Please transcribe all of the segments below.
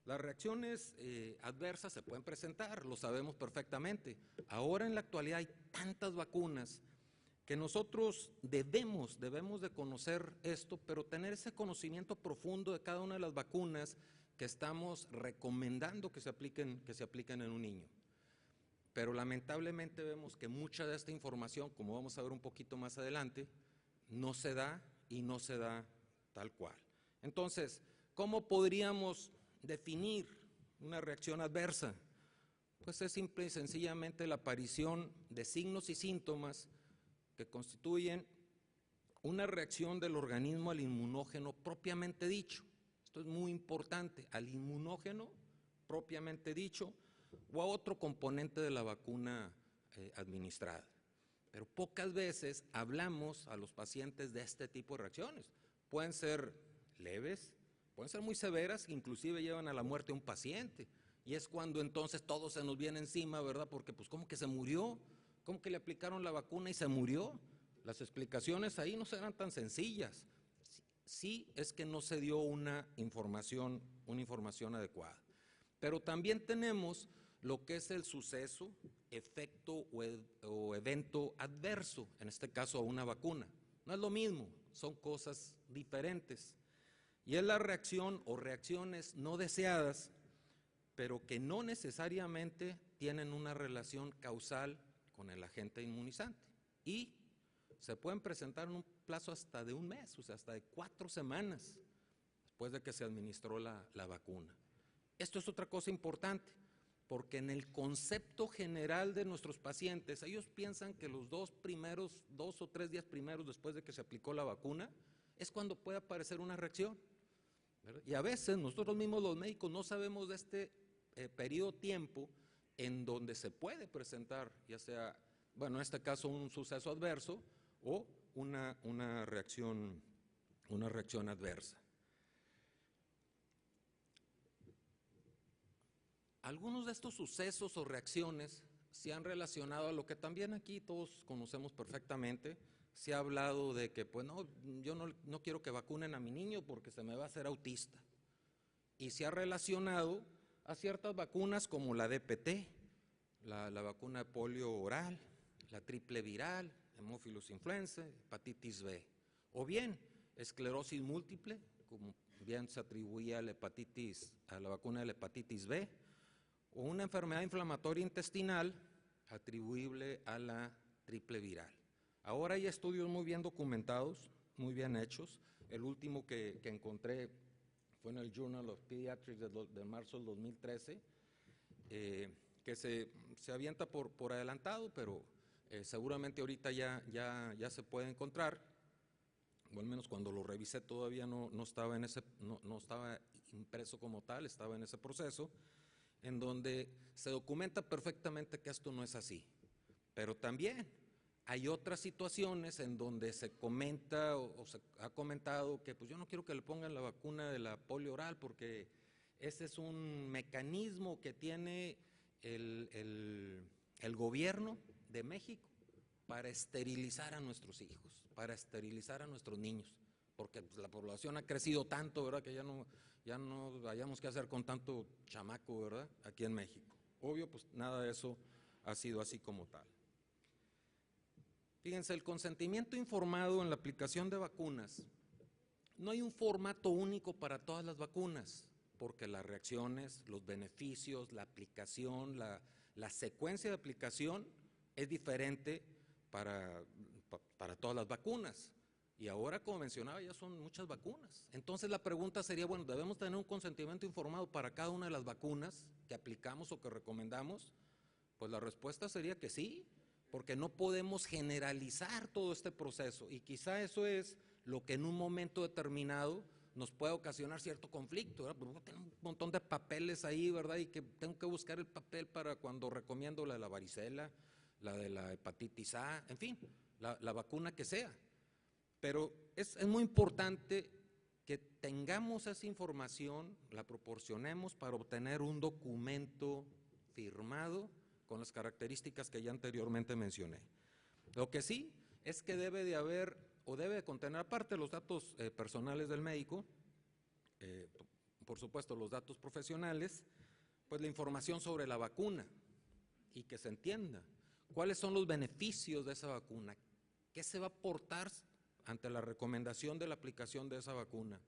Las reacciones adversas se pueden presentar, lo sabemos perfectamente. Ahora en la actualidad hay tantas vacunas que nosotros debemos de conocer esto, pero tener ese conocimiento profundo de cada una de las vacunas que estamos recomendando que se apliquen en un niño. Pero lamentablemente vemos que mucha de esta información, como vamos a ver un poquito más adelante, no se da y no se da tal cual. Entonces, ¿cómo podríamos definir una reacción adversa? Pues es simple y sencillamente la aparición de signos y síntomas que constituyen una reacción del organismo al inmunógeno propiamente dicho. Esto es muy importante, al inmunógeno propiamente dicho o a otro componente de la vacuna administrada. Pero pocas veces hablamos a los pacientes de este tipo de reacciones. Pueden ser leves, pueden ser muy severas, inclusive llevan a la muerte a un paciente. Y es cuando entonces todo se nos viene encima, ¿verdad? Porque pues ¿cómo que se murió? ¿Cómo que le aplicaron la vacuna y se murió? Las explicaciones ahí no serán tan sencillas. Sí es que no se dio una información adecuada. Pero también tenemos lo que es el suceso, efecto o evento adverso, en este caso a una vacuna. No es lo mismo, son cosas diferentes. Y es la reacción o reacciones no deseadas, pero que no necesariamente tienen una relación causal con el agente inmunizante. Y se pueden presentar en un plazo hasta de un mes, o sea, hasta de 4 semanas después de que se administró la vacuna. Esto es otra cosa importante, porque en el concepto general de nuestros pacientes, ellos piensan que los 2 o 3 días primeros después de que se aplicó la vacuna, es cuando puede aparecer una reacción, ¿verdad? Y a veces nosotros mismos los médicos no sabemos de este periodo de tiempo en donde se puede presentar, ya sea, bueno, en este caso un suceso adverso o una reacción adversa. Algunos de estos sucesos o reacciones se han relacionado a lo que también aquí todos conocemos perfectamente. Se ha hablado de que, pues no, yo no quiero que vacunen a mi niño porque se me va a hacer autista. Y se ha relacionado a ciertas vacunas como la DPT, la vacuna de polio oral, la triple viral, hemófilos influenza, hepatitis B. O bien, esclerosis múltiple, como bien se atribuía a la vacuna de la hepatitis B, o una enfermedad inflamatoria intestinal atribuible a la triple viral. Ahora hay estudios muy bien documentados, muy bien hechos. El último que encontré fue en el Journal of Pediatrics de marzo del 2013, que se avienta por adelantado, pero seguramente ahorita ya se puede encontrar, o al menos cuando lo revisé todavía no estaba impreso como tal, estaba en ese proceso, en donde se documenta perfectamente que esto no es así. Pero también hay otras situaciones en donde se comenta o se ha comentado que pues yo no quiero que le pongan la vacuna de la polio oral porque ese es un mecanismo que tiene el gobierno de México para esterilizar a nuestros hijos, para esterilizar a nuestros niños, porque pues, la población ha crecido tanto, ¿verdad?, que ya no hayamos que hacer con tanto chamaco, ¿verdad?, aquí en México. Obvio, pues nada de eso ha sido así como tal. Fíjense, el consentimiento informado en la aplicación de vacunas, no hay un formato único para todas las vacunas, porque las reacciones, los beneficios, la aplicación, la secuencia de aplicación es diferente para todas las vacunas. Y ahora, como mencionaba, ya son muchas vacunas. Entonces la pregunta sería, bueno, ¿debemos tener un consentimiento informado para cada una de las vacunas que aplicamos o que recomendamos? Pues la respuesta sería que sí, porque no podemos generalizar todo este proceso y quizá eso es lo que en un momento determinado nos puede ocasionar cierto conflicto, ¿verdad? Porque tengo un montón de papeles ahí, ¿verdad? Y que tengo que buscar el papel para cuando recomiendo la de la varicela, la de la hepatitis A, en fin, la vacuna que sea. Pero es muy importante que tengamos esa información, la proporcionemos para obtener un documento firmado con las características que ya anteriormente mencioné. Lo que sí es que debe de haber o debe de contener, aparte de los datos personales del médico, por supuesto, los datos profesionales, pues la información sobre la vacuna y que se entienda cuáles son los beneficios de esa vacuna, qué se va a aportar ante la recomendación de la aplicación de esa vacuna,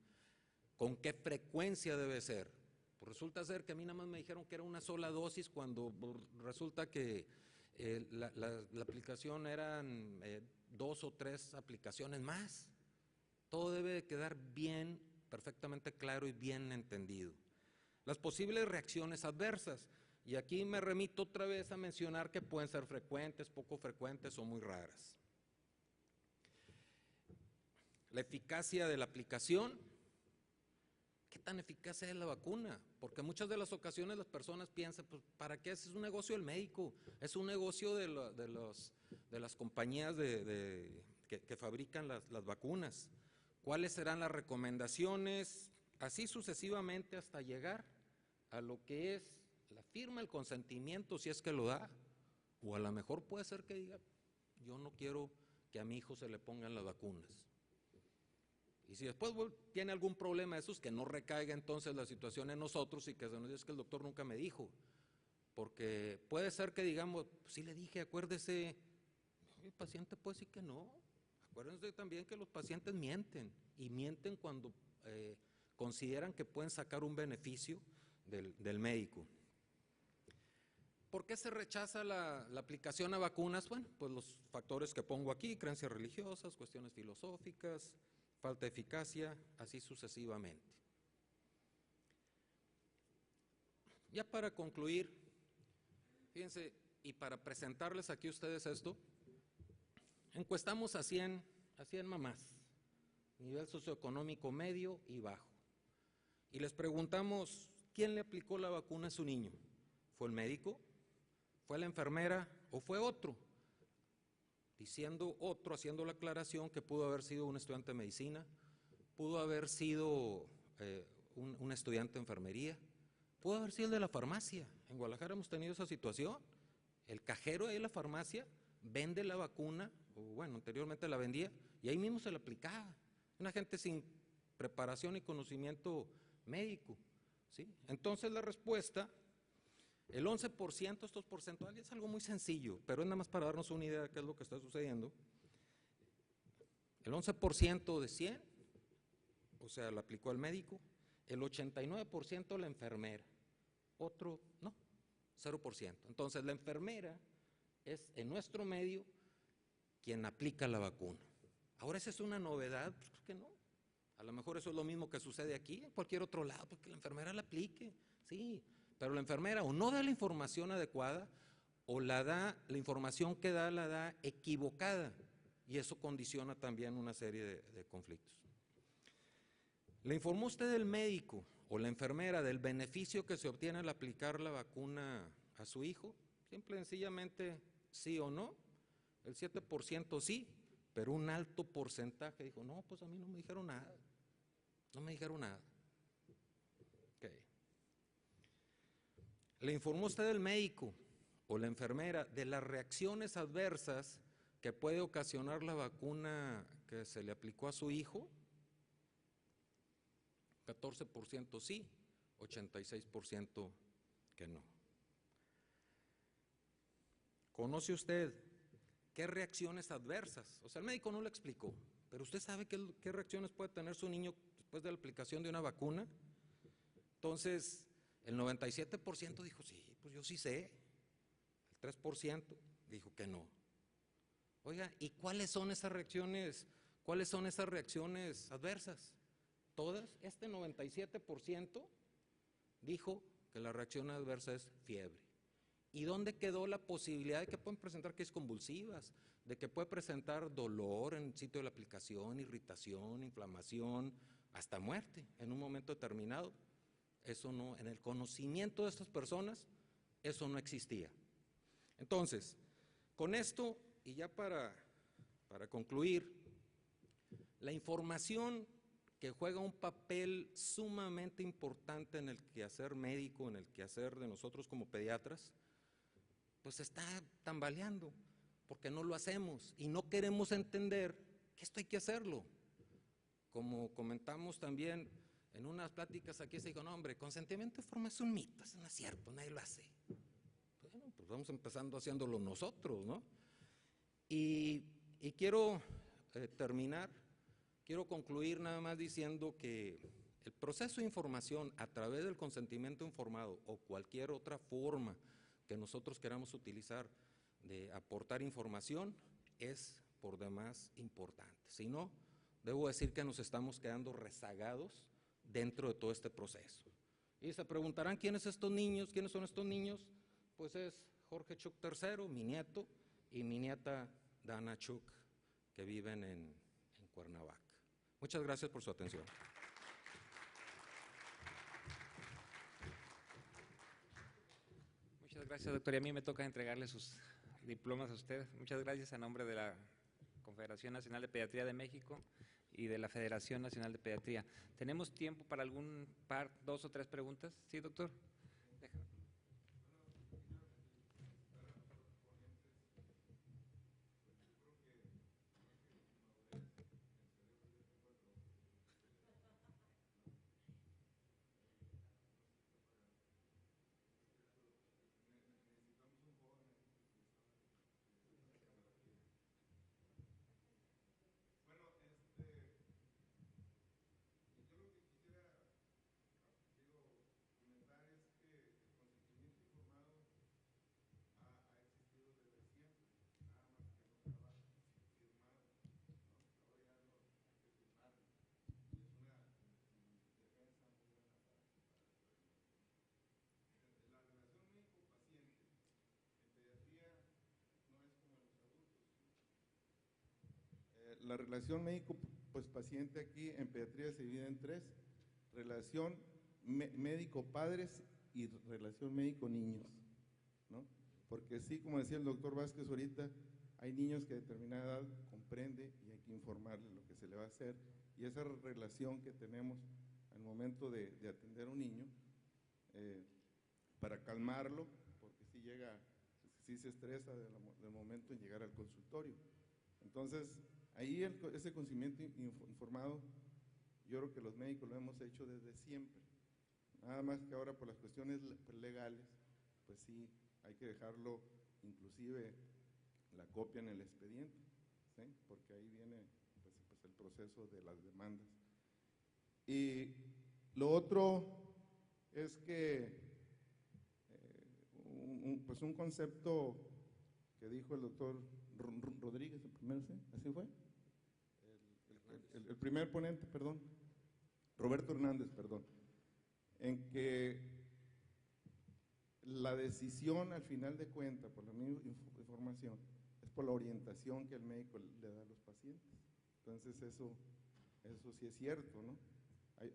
con qué frecuencia debe ser. Pues resulta ser que a mí nada más me dijeron que era una sola dosis cuando resulta que la aplicación eran 2 o 3 aplicaciones más. Todo debe de quedar bien, perfectamente claro y bien entendido. Las posibles reacciones adversas, y aquí me remito otra vez a mencionar que pueden ser frecuentes, poco frecuentes o muy raras. La eficacia de la aplicación. ¿Qué tan eficaz es la vacuna? Porque muchas de las ocasiones las personas piensan, pues, ¿para qué? Es un negocio del médico, es un negocio de las compañías que fabrican las vacunas. ¿Cuáles serán las recomendaciones? Así sucesivamente hasta llegar a lo que es la firma, el consentimiento, si es que lo da. O a lo mejor puede ser que diga, yo no quiero que a mi hijo se le pongan las vacunas. Y si después tiene algún problema de esos, que no recaiga entonces la situación en nosotros y que se nos diga que el doctor nunca me dijo. Porque puede ser que digamos, pues sí le dije, acuérdese, el paciente puede decir que no. Acuérdense también que los pacientes mienten, y mienten cuando consideran que pueden sacar un beneficio del médico. ¿Por qué se rechaza la aplicación a vacunas? Bueno, pues los factores que pongo aquí, creencias religiosas, cuestiones filosóficas, falta de eficacia, así sucesivamente. Ya para concluir, fíjense, y para presentarles aquí a ustedes esto, encuestamos a 100 mamás, nivel socioeconómico medio y bajo, y les preguntamos, ¿quién le aplicó la vacuna a su niño? ¿Fue el médico? ¿Fue la enfermera? ¿O fue otro? Diciendo otro, haciendo la aclaración que pudo haber sido un estudiante de medicina, pudo haber sido un estudiante de enfermería, pudo haber sido el de la farmacia. En Guadalajara hemos tenido esa situación. El cajero ahí en la farmacia vende la vacuna, o bueno, anteriormente la vendía, y ahí mismo se la aplicaba. Una gente sin preparación y conocimiento médico, ¿sí? Entonces la respuesta, el 11%, estos porcentuales, es algo muy sencillo, pero es nada más para darnos una idea de qué es lo que está sucediendo. El 11% de 100, o sea, la aplicó el médico, el 89% la enfermera, otro no, 0%. Entonces la enfermera es en nuestro medio quien aplica la vacuna. Ahora esa es una novedad, ¿por qué no? A lo mejor eso es lo mismo que sucede aquí, en cualquier otro lado, porque la enfermera la aplique, sí, pero la enfermera o no da la información adecuada o la información que da la da equivocada, y eso condiciona también una serie de conflictos. ¿Le informó usted el médico o la enfermera del beneficio que se obtiene al aplicar la vacuna a su hijo? Simple y sencillamente sí o no. El 7% sí, pero un alto porcentaje dijo, no, pues a mí no me dijeron nada, no me dijeron nada. Okay. ¿Le informó usted el médico o la enfermera de las reacciones adversas que puede ocasionar la vacuna que se le aplicó a su hijo? 14% sí, 86% que no. ¿Conoce usted qué reacciones adversas? O sea, el médico no lo explicó, pero usted sabe qué reacciones puede tener su niño después de la aplicación de una vacuna. Entonces, el 97% dijo, sí, pues yo sí sé. El 3% dijo que no. Oiga, ¿y cuáles son esas reacciones? ¿Cuáles son esas reacciones adversas? Todas, este 97% dijo que la reacción adversa es fiebre. ¿Y dónde quedó la posibilidad de que pueden presentar crisis convulsivas, de que puede presentar dolor en el sitio de la aplicación, irritación, inflamación, hasta muerte en un momento determinado? Eso no, en el conocimiento de estas personas, eso no existía. Entonces, con esto, y ya para concluir, la información que juega un papel sumamente importante en el quehacer médico, en el quehacer de nosotros como pediatras, pues está tambaleando, porque no lo hacemos y no queremos entender que esto hay que hacerlo. Como comentamos también En unas pláticas aquí se dijo, no hombre, consentimiento de forma es un mito, eso no es cierto, nadie lo hace. Bueno, pues vamos empezando haciéndolo nosotros, ¿no? Y quiero terminar, quiero concluir nada más diciendo que el proceso de información a través del consentimiento informado o cualquier otra forma que nosotros queramos utilizar de aportar información es por demás importante. Si no, debo decir que nos estamos quedando rezagados dentro de todo este proceso. Y se preguntarán quiénes son estos niños, pues es Jorge Chuk III, mi nieto, y mi nieta Dana Chuk, que viven en Cuernavaca. Muchas gracias por su atención. Muchas gracias, doctor. Y a mí me toca entregarle sus diplomas a usted. Muchas gracias a nombre de la Confederación Nacional de Pediatría de México y de la Federación Nacional de Pediatría. ¿Tenemos tiempo para algún par, 2 o 3 preguntas? Sí, doctor. Déjame. La relación médico-paciente aquí en pediatría se divide en 3: relación médico-padres y relación médico-niños, ¿no? Porque sí, como decía el doctor Vázquez ahorita, hay niños que a determinada edad comprende y hay que informarle lo que se le va a hacer, y esa relación que tenemos al momento de atender a un niño, para calmarlo, porque sí se estresa del momento en llegar al consultorio. Entonces, ahí ese conocimiento informado, yo creo que los médicos lo hemos hecho desde siempre. Nada más que ahora por las cuestiones legales, pues sí, hay que dejarlo, inclusive la copia en el expediente, ¿sí? Porque ahí viene pues el proceso de las demandas. Y lo otro es que pues un concepto que dijo el doctor Rodríguez, el primero, ¿sí? ¿Así fue? El primer ponente, perdón, Roberto Hernández, perdón, en que la decisión al final de cuentas, por la misma información, es por la orientación que el médico le da a los pacientes. Entonces eso sí es cierto, ¿no?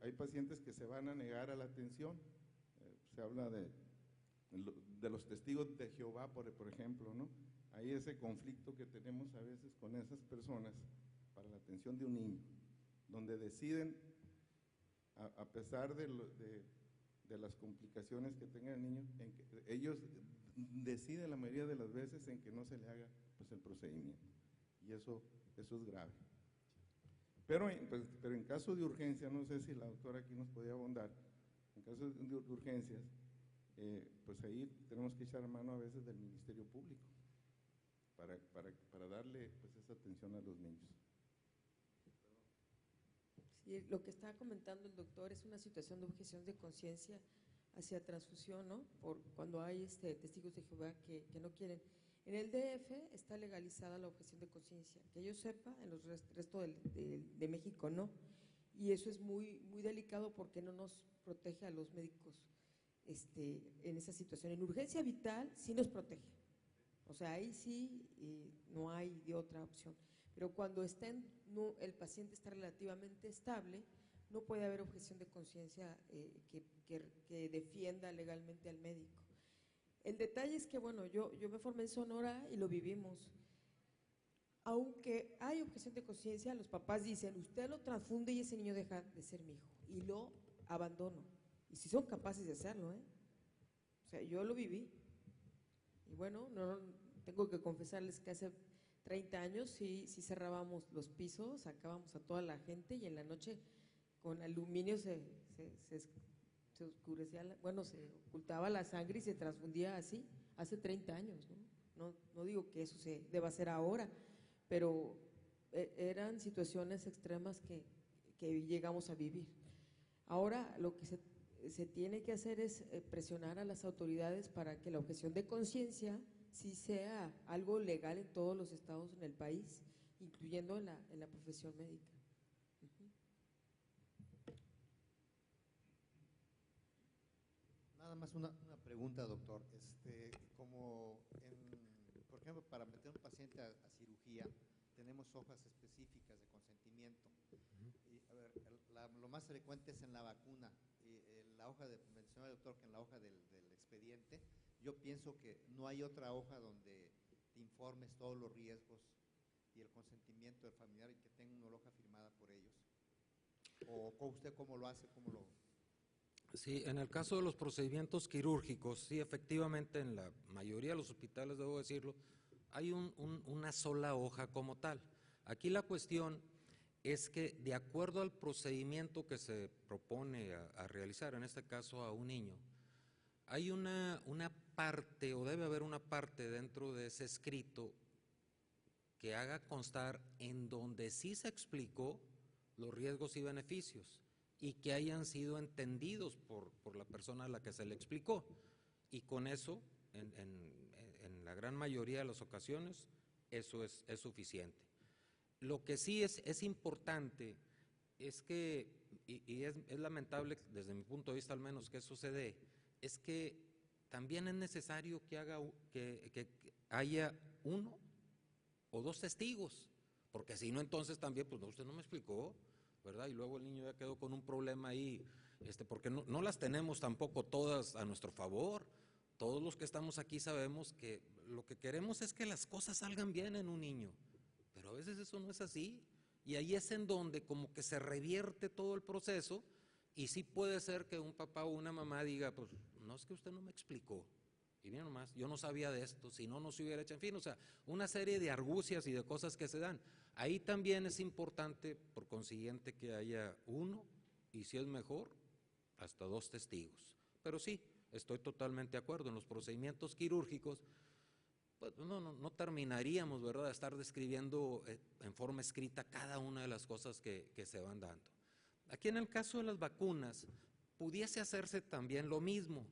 Hay pacientes que se van a negar a la atención. Se habla de los testigos de Jehová, por ejemplo, ¿no? Hay ese conflicto que tenemos a veces con esas personas para la atención de un niño, donde deciden, a pesar de las complicaciones que tenga el niño, ellos deciden la mayoría de las veces en que no se le haga pues, el procedimiento, y eso es grave. Pero en caso de urgencia, no sé si la doctora aquí nos podía abundar, en caso de urgencias, pues ahí tenemos que echar mano a veces del Ministerio Público para darle pues esa atención a los niños. Sí, lo que está comentando el doctor es una situación de objeción de conciencia hacia transfusión, ¿no? Por cuando hay testigos de Jehová que no quieren. En el DF está legalizada la objeción de conciencia, que yo sepa, en el resto de México no. Y eso es muy, muy delicado porque no nos protege a los médicos en esa situación. En urgencia vital sí nos protege. O sea, ahí sí no hay de otra opción. Pero cuando el paciente está relativamente estable, no puede haber objeción de conciencia que defienda legalmente al médico. El detalle es que, bueno, yo me formé en Sonora y lo vivimos. Aunque hay objeción de conciencia, los papás dicen, usted lo transfunde y ese niño deja de ser mi hijo, y lo abandono. Y si son capaces de hacerlo, ¿eh? O sea, yo lo viví. Y bueno, no tengo que confesarles que hace 30 años sí cerrábamos los pisos, sacábamos a toda la gente y en la noche con aluminio se se oscurecía, bueno, se ocultaba la sangre y se transfundía así, hace 30 años, ¿no? No digo que eso se deba hacer ahora, pero eran situaciones extremas que llegamos a vivir. Ahora lo que se tiene que hacer es presionar a las autoridades para que la objeción de conciencia sí sea algo legal en todos los estados en el país, incluyendo en la profesión médica. Nada más una pregunta, doctor. Por ejemplo, para meter un paciente a cirugía, tenemos hojas específicas de consentimiento. Y, a ver, lo más frecuente es en la vacuna. La hoja mencionó el doctor que en la hoja del expediente, yo pienso que no hay otra hoja donde te informes todos los riesgos y el consentimiento del familiar y que tenga una hoja firmada por ellos. ¿O usted cómo lo hace? ¿Cómo lo...? Sí, en el caso de los procedimientos quirúrgicos, sí, efectivamente, en la mayoría de los hospitales, debo decirlo, hay una sola hoja como tal. Aquí la cuestión es que, de acuerdo al procedimiento que se propone a realizar, en este caso a un niño, hay una parte, o debe haber una parte dentro de ese escrito que haga constar en donde sí se explicó los riesgos y beneficios, y que hayan sido entendidos por la persona a la que se le explicó. Y con eso, en la gran mayoría de las ocasiones, eso es suficiente. Lo que sí es importante es que, y es lamentable desde mi punto de vista al menos que eso se dé, es que también es necesario que haya uno o dos testigos, porque si no, entonces también, pues no, usted no me explicó, ¿verdad? Y luego el niño ya quedó con un problema ahí, porque no las tenemos tampoco todas a nuestro favor. Todos los que estamos aquí sabemos que lo que queremos es que las cosas salgan bien en un niño, pero a veces eso no es así, y ahí es en donde como que se revierte todo el proceso, y sí puede ser que un papá o una mamá diga, pues no, es que usted no me explicó, y bien nomás, yo no sabía de esto, si no se hubiera hecho, en fin, o sea, una serie de argucias y de cosas que se dan. Ahí también es importante, por consiguiente, que haya uno, y si es mejor, hasta dos testigos. Pero sí, estoy totalmente de acuerdo, en los procedimientos quirúrgicos, pues no terminaríamos, ¿verdad?, de estar describiendo en forma escrita cada una de las cosas que se van dando. Aquí en el caso de las vacunas, pudiese hacerse también lo mismo.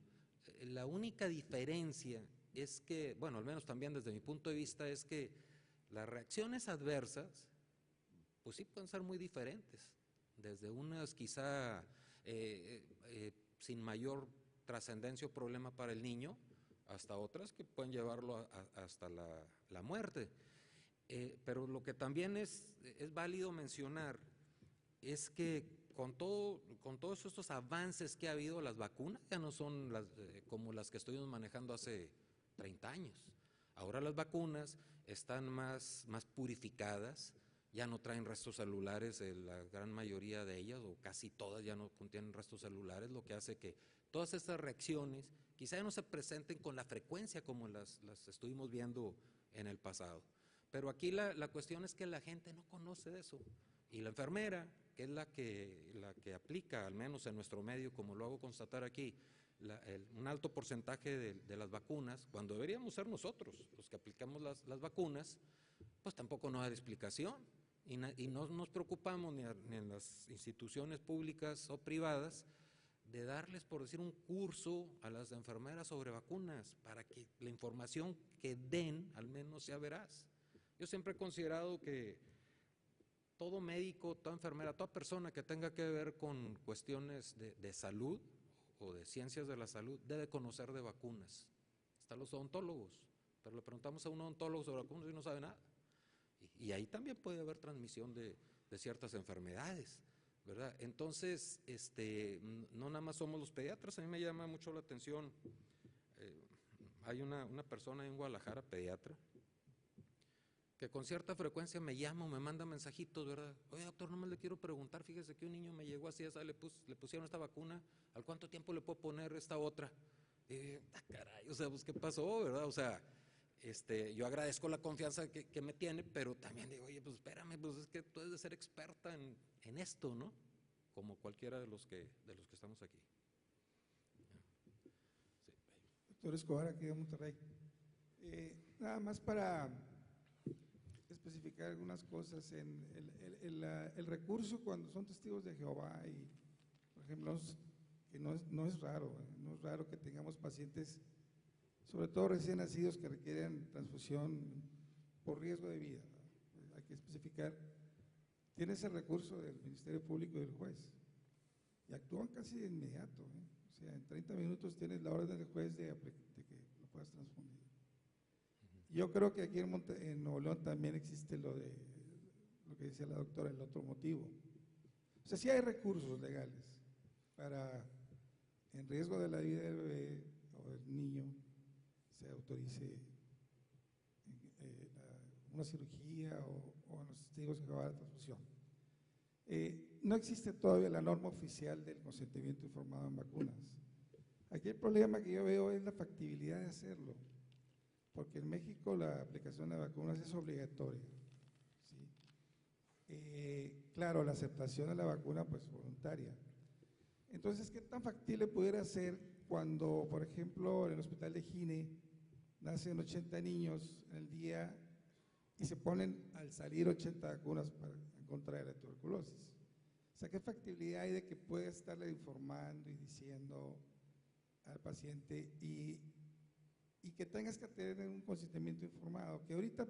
La única diferencia es que, bueno, al menos también desde mi punto de vista, es que las reacciones adversas, pues sí pueden ser muy diferentes, desde unas quizá sin mayor trascendencia o problema para el niño, hasta otras que pueden llevarlo hasta la muerte. Pero lo que también es válido mencionar es que con todos estos avances que ha habido, las vacunas ya no son como las que estuvimos manejando hace 30 años. Ahora las vacunas están más purificadas, ya no traen restos celulares, la gran mayoría de ellas, o casi todas ya no contienen restos celulares, lo que hace que todas estas reacciones quizá ya no se presenten con la frecuencia como las estuvimos viendo en el pasado. Pero aquí la cuestión es que la gente no conoce eso, y la enfermera, que es la que aplica, al menos en nuestro medio, como lo hago constatar aquí, un alto porcentaje de las vacunas, cuando deberíamos ser nosotros los que aplicamos las vacunas, pues tampoco nos da explicación, y no nos preocupamos ni en las instituciones públicas o privadas de darles, por decir, un curso a las enfermeras sobre vacunas, para que la información que den al menos sea veraz. Yo siempre he considerado que todo médico, toda enfermera, toda persona que tenga que ver con cuestiones de salud o de ciencias de la salud debe conocer de vacunas. Están los odontólogos, pero le preguntamos a un odontólogo sobre vacunas y no sabe nada. Y ahí también puede haber transmisión de ciertas enfermedades, ¿verdad? Entonces, no nada más somos los pediatras. A mí me llama mucho la atención, hay una persona en Guadalajara, pediatra, que con cierta frecuencia me llama o me manda mensajitos, ¿verdad? Oye, doctor, nomás le quiero preguntar, fíjese que un niño me llegó así, le pusieron esta vacuna, ¿al cuánto tiempo le puedo poner esta otra? Caray, o sea, pues, ¿qué pasó, verdad? O sea, yo agradezco la confianza que me tiene, pero también digo, oye, pues espérame, pues es que tú debes de ser experta en esto, ¿no? como cualquiera de los que estamos aquí. Sí. Doctor Escobar, aquí de Monterrey. Nada más para especificar algunas cosas. El recurso cuando son testigos de Jehová y, por ejemplo, que no es raro que tengamos pacientes, sobre todo recién nacidos, que requieren transfusión por riesgo de vida, ¿no? Hay que especificar, tiene ese recurso del Ministerio Público y del juez, y actúan casi de inmediato, ¿eh? O sea, en 30 minutos tienes la orden del juez de que lo puedas transfundir. Yo creo que aquí en Nuevo León también existe lo que decía la doctora, el otro motivo. O sea, sí hay recursos legales para, en riesgo de la vida del bebé o del niño, se autorice una cirugía o a los testigos de Jehová la transfusión. No existe todavía la norma oficial del consentimiento informado en vacunas. Aquí el problema que yo veo es la factibilidad de hacerlo, porque en México la aplicación de vacunas es obligatoria, ¿sí? Claro, la aceptación de la vacuna pues voluntaria. Entonces, ¿qué tan factible pudiera ser cuando, por ejemplo, en el hospital de Gine nacen 80 niños en el día y se ponen al salir 80 vacunas en contra de la tuberculosis? O sea, ¿qué factibilidad hay de que pueda estarle informando y diciendo al paciente y que tengas que tener un consentimiento informado? Que ahorita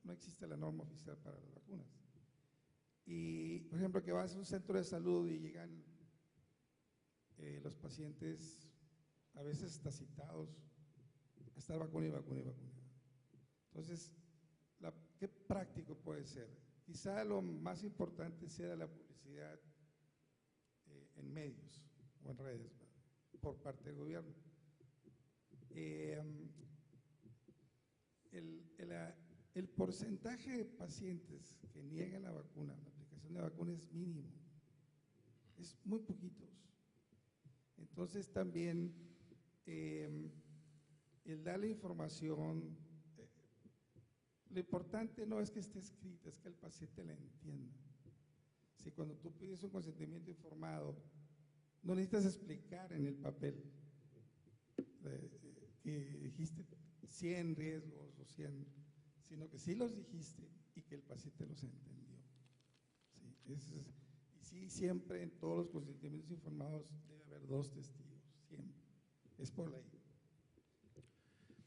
no existe la norma oficial para las vacunas. Y, por ejemplo, que vas a un centro de salud y llegan los pacientes, a veces hasta citados, a estar vacuna y vacuna y vacuna. Entonces, ¿qué práctico puede ser? Quizá lo más importante sea la publicidad en medios o en redes, ¿verdad?, por parte del gobierno. El porcentaje de pacientes que niegan la vacuna, la aplicación de vacuna es mínimo, es muy poquitos. Entonces también el darle información, lo importante no es que esté escrita, es que el paciente la entienda. Si cuando tú pides un consentimiento informado, no necesitas explicar en el papel que dijiste 100 riesgos o 100, sino que sí los dijiste y que el paciente los entendió. ¿Sí? Y sí, siempre en todos los consentimientos informados debe haber 2 testigos, siempre, es por ley.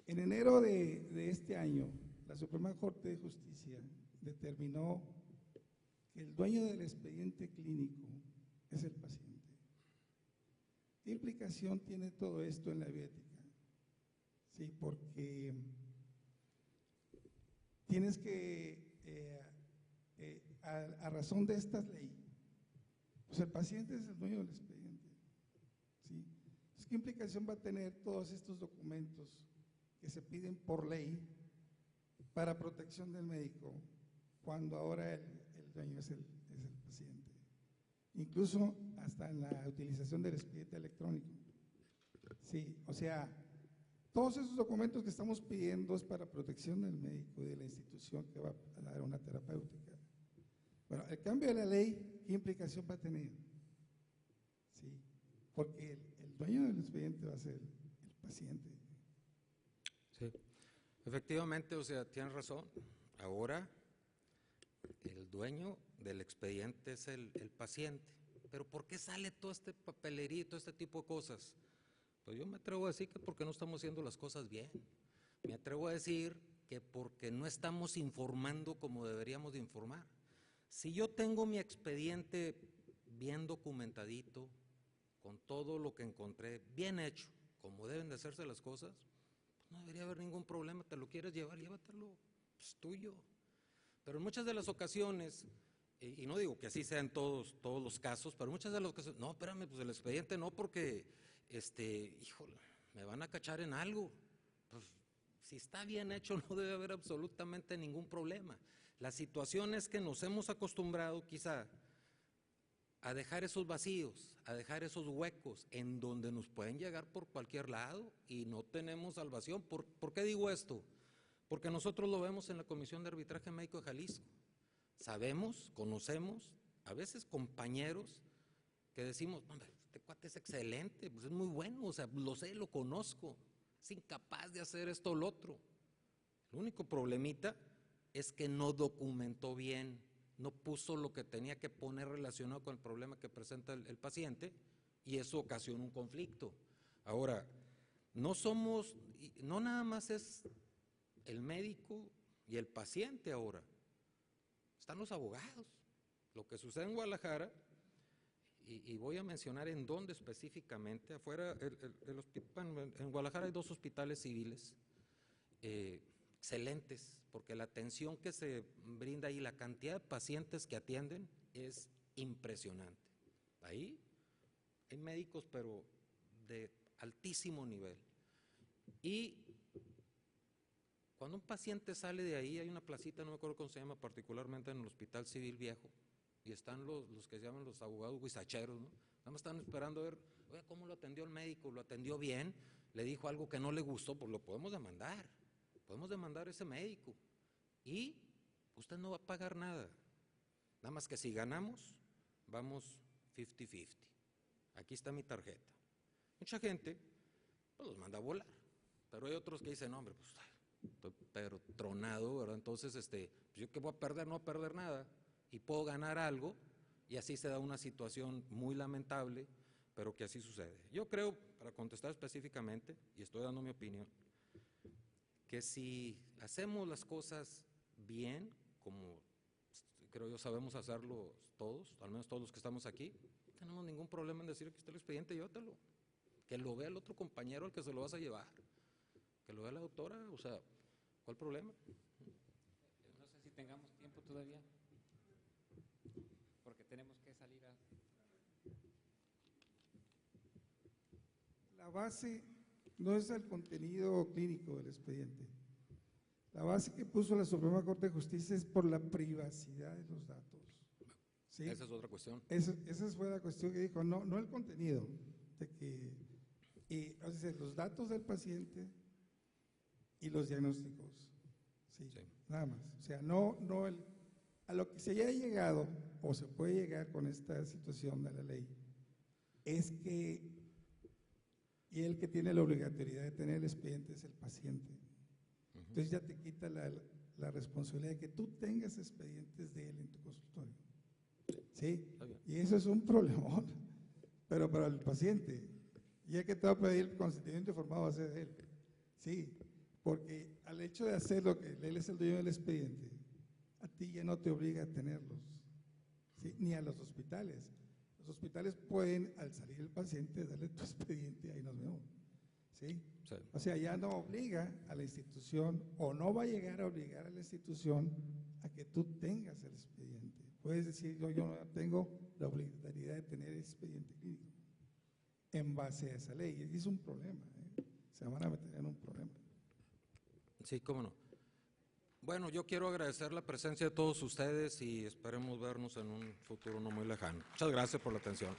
En enero de este año, la Suprema Corte de Justicia determinó que el dueño del expediente clínico es el paciente. ¿Qué implicación tiene todo esto en la bioética? Sí, porque tienes que, a razón de esta ley, pues el paciente es el dueño del expediente. ¿Sí? Entonces, ¿qué implicación va a tener todos estos documentos que se piden por ley para protección del médico, cuando ahora el dueño es el paciente? Incluso hasta en la utilización del expediente electrónico. Sí, o sea, todos esos documentos que estamos pidiendo es para protección del médico y de la institución que va a dar una terapéutica. Bueno, el cambio de la ley, ¿qué implicación va a tener? Sí, porque el dueño del expediente va a ser el paciente. Sí, efectivamente, o sea, tienes razón. Ahora el dueño del expediente es el paciente. Pero ¿por qué sale todo este papelería, todo este tipo de cosas? Pues yo me atrevo a decir que porque no estamos haciendo las cosas bien. Me atrevo a decir que porque no estamos informando como deberíamos de informar. Si yo tengo mi expediente bien documentadito, con todo lo que encontré, bien hecho, como deben de hacerse las cosas, pues no debería haber ningún problema. Te lo quieres llevar, llévatelo, es tuyo. Pero en muchas de las ocasiones, y no digo que así sean todos los casos, pero muchas de las ocasiones, no, espérame, pues el expediente no, porque, híjole, me van a cachar en algo. Pues si está bien hecho no debe haber absolutamente ningún problema. La situación es que nos hemos acostumbrado quizá a dejar esos vacíos, a dejar esos huecos en donde nos pueden llegar por cualquier lado y no tenemos salvación. ¿Por qué digo esto? Porque nosotros lo vemos en la Comisión de Arbitraje Médico de Jalisco. Sabemos, conocemos, a veces compañeros que decimos, hombre, este cuate es excelente, pues es muy bueno, o sea, lo sé, lo conozco, es incapaz de hacer esto o lo otro. El único problemita es que no documentó bien, no puso lo que tenía que poner relacionado con el problema que presenta el paciente, y eso ocasiona un conflicto. Ahora, no nada más es el médico y el paciente ahora, están los abogados. Lo que sucede en Guadalajara, y voy a mencionar en dónde específicamente, afuera, en Guadalajara hay 2 hospitales civiles excelentes, porque la atención que se brinda ahí, la cantidad de pacientes que atienden es impresionante. Ahí hay médicos, pero de altísimo nivel. Y cuando un paciente sale de ahí, hay una placita, no me acuerdo cómo se llama, particularmente en el Hospital Civil Viejo, y están los que se llaman los abogados guisacheros, ¿no? Nada más están esperando a ver, oye, ¿cómo lo atendió el médico? ¿Lo atendió bien? ¿Le dijo algo que no le gustó? Pues lo podemos demandar a ese médico, y usted no va a pagar nada. Nada más que si ganamos, vamos 50-50. Aquí está mi tarjeta. Mucha gente, pues los manda a volar, pero hay otros que dicen, no, hombre, pues estoy pero tronado, ¿verdad? Entonces, pues yo que voy a perder, no voy a perder nada, y puedo ganar algo, y así se da una situación muy lamentable, pero que así sucede. Yo creo, para contestar específicamente, y estoy dando mi opinión, que si hacemos las cosas bien, como creo yo sabemos hacerlo todos, al menos todos los que estamos aquí, no tenemos ningún problema en decir que está el expediente, llévatelo. Que lo vea el otro compañero al que se lo vas a llevar, que lo vea la doctora, o sea, ¿cuál problema? No sé si tengamos tiempo todavía, porque tenemos que salir a... La base no es el contenido clínico del expediente. La base que puso la Suprema Corte de Justicia es por la privacidad de los datos. ¿Sí? Esa es otra cuestión. Esa fue la cuestión que dijo, no el contenido, de que, o sea, los datos del paciente y los diagnósticos. Sí, Sí. nada más. O sea, a lo que se haya llegado o se puede llegar con esta situación de la ley es que, y el que tiene la obligatoriedad de tener el expediente es el paciente. Entonces ya te quita la responsabilidad de que tú tengas expedientes de él en tu consultorio. ¿Sí? Y eso es un problemón, pero para el paciente, ya que te va a pedir el consentimiento informado va a ser de él. Sí, porque al hecho de hacer lo que él es el dueño del expediente, a ti ya no te obliga a tenerlos, ¿sí? Ni a los hospitales. Los hospitales pueden, al salir el paciente, darle tu expediente y ahí nos vemos. ¿Sí? Sí. O sea, ya no obliga a la institución o no va a llegar a obligar a la institución a que tú tengas el expediente. Puedes decir, yo no tengo la obligatoriedad de tener expediente clínico en base a esa ley. Y es un problema, se van a meter en un problema. Sí, cómo no. Bueno, yo quiero agradecer la presencia de todos ustedes y esperemos vernos en un futuro no muy lejano. Muchas gracias por la atención.